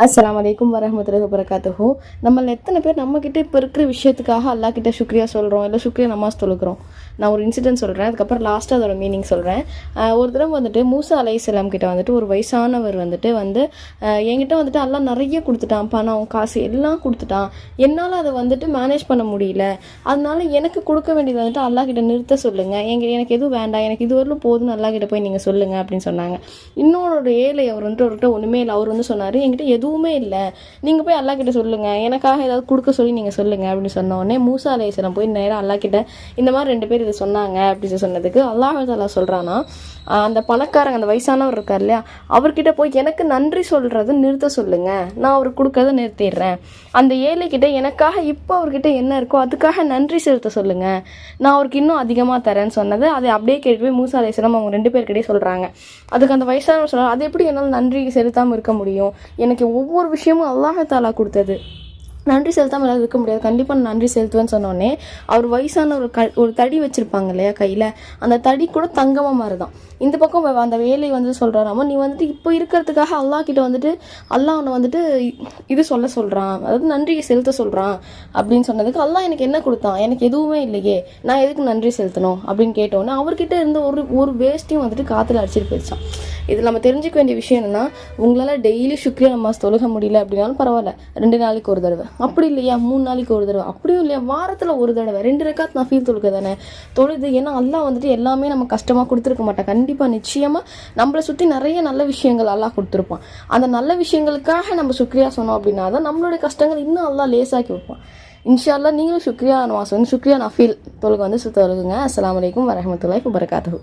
அஸ்ஸலாமு அலைக்கும் வரஹ்மத்துல்லாஹி வபரகாத்துஹு. நம்மள எத்தனை பேர் நம்மக்கிட்ட இப்போ இருக்கிற விஷயத்துக்காக அல்லாஹ் கிட்ட சுக்ரியா சொல்கிறோம், இல்லை சுக்ரியா நமாஸ் தொழுக்கிறோம். நான் ஒரு இன்சிடென்ட் சொல்கிறேன், அதுக்கப்புறம் லாஸ்ட்டாக அதோட மீனிங் சொல்கிறேன். ஒரு தடவை வந்துட்டு மூசா அலைஹிஸ்ஸலாம் கிட்ட வந்துட்டு ஒரு வயசானவர் வந்துட்டு என்கிட்ட வந்துட்டு அல்லாஹ் நிறைய கொடுத்துட்டான், பணம் காசு எல்லாம் கொடுத்துட்டான், என்னால் அதை வந்துட்டு மேனேஜ் பண்ண முடியல, அதனால எனக்கு கொடுக்க வேண்டியது வந்துட்டு அல்லாஹ் கிட்ட நிறுத்த சொல்லுங்கள், எனக்கு எதுவும் வேண்டாம், எனக்கு இது வரலும் போதும், அல்லாஹ் கிட்ட போய் நீங்கள் சொல்லுங்கள் அப்படின்னு சொன்னாங்க. இன்னொரு ஏழை அவர் வந்துட்டு அவர்கிட்ட ஒன்றுமே இல்லை, அவர் வந்து சொன்னார் என்கிட்ட எதுவுமே இல்லை, நீங்கள் போய் அல்லாஹ் கிட்ட சொல்லுங்கள், எனக்காக ஏதாவது கொடுக்க சொல்லி நீங்கள் சொல்லுங்கள் அப்படின்னு சொன்ன உடனே மூசா அலைஹிஸ்ஸலாம் போய் நேராக அல்லாஹ் கிட்ட இந்த மாதிரி 2 பேர் இதை சொன்னாங்க அப்படின்னு சொன்னதுக்கு அல்லாஹ் தஆலா சொல்கிறான்னா, அந்த பணக்காரங்க அந்த வயசானவர் இருக்கார் இல்லையா, அவர்கிட்ட போய் எனக்கு நன்றி சொல்கிறத நிறுத்த சொல்லுங்கள், நான் அவருக்கு கொடுக்கறத நிறுத்திடுறேன். அந்த ஏழைக்கிட்ட எனக்காக இப்போ அவர்கிட்ட என்ன இருக்கோ அதுக்காக நன்றி செலுத்த சொல்லுங்கள், நான் அவருக்கு இன்னும் அதிகமாக தரேன்னு சொன்னது. அதை அப்படியே கேட்டு போய் மூசா அலைஹிஸ்ஸலாம் அவங்க 2 பேர்கிட்டே சொல்கிறாங்க. அதுக்கு அந்த வயசானவர் சொல்கிறார், அது எப்படி என்னால் நன்றி செலுத்தாமல் இருக்க முடியும், எனக்கு ஒவ்வொரு விஷயமும் அல்லாஹ் தஆலா கொடுத்தது, நன்றி செலுத்தாமல் எல்லாம் இருக்க முடியாது, கண்டிப்பாக நான் நன்றி செலுத்துவேன்னு சொன்னோடனே அவர் வயசான ஒரு தடி வச்சுருப்பாங்க இல்லையா கையில், அந்த தடி கூட தங்கமாக மாதிரி தான். இந்த பக்கம் அந்த வேலை வந்து சொல்கிறாராமா, நீ வந்துட்டு இப்போ இருக்கிறதுக்காக அல்லாஹ் கிட்ட வந்துட்டு அல்லாஹ் அவனை வந்துட்டு இது சொல்கிறான், அதாவது நன்றியை செலுத்த சொல்கிறான் அப்படின்னு சொன்னதுக்கு அல்லாஹ் எனக்கு என்ன கொடுத்தான், எனக்கு எதுவுமே இல்லையே, நான் எதுக்கு நன்றி செலுத்தணும் அப்படின்னு கேட்டோன்னே அவர்கிட்ட இருந்த ஒரு வேஸ்ட்டையும் வந்துட்டு காற்றுல அடிச்சிட்டு போயிடுச்சான். இதில் நம்ம தெரிஞ்சுக்க வேண்டிய விஷயம் என்னென்னா, உங்களால் டெய்லி சுக்ரியா நமாஸ் தொழுக முடியல அப்படின்னாலும் பரவாயில்ல, 2 நாளைக்கு ஒரு தடவை, அப்படி இல்லையா 3 நாளைக்கு ஒரு தடவை, அப்படியும் இல்லையா வாரத்தில் ஒரு தடவை 2 ரக்காத் நஃபீல் தொழுக தானே தொழுது. ஏன்னா அல்லாஹ் வந்துட்டு எல்லாமே நம்ம கஷ்டமாக கொடுத்துருக்க மாட்டான், கண்டிப்பாக நிச்சயமாக நம்மளை சுற்றி நிறைய நல்ல விஷயங்கள் அல்லாஹ் கொடுத்துருப்பான். அந்த நல்ல விஷயங்களுக்காக நம்ம சுக்ரியா சொன்னோம் அப்படின்னா தான் நம்மளுடைய கஷ்டங்கள் இன்னும் அல்லாஹ் லேசாக்கி வைப்பான். இன்ஷா அல்லாஹ் நீங்களும் சுக்ரியா நமாஸ் சுக்ரியா நஃபீல் தொழுக தொழுகுங்க. அஸ்ஸலாமு அலைக்கும் வரஹ்மத்துல்லாஹி வபரகாத்துஹு.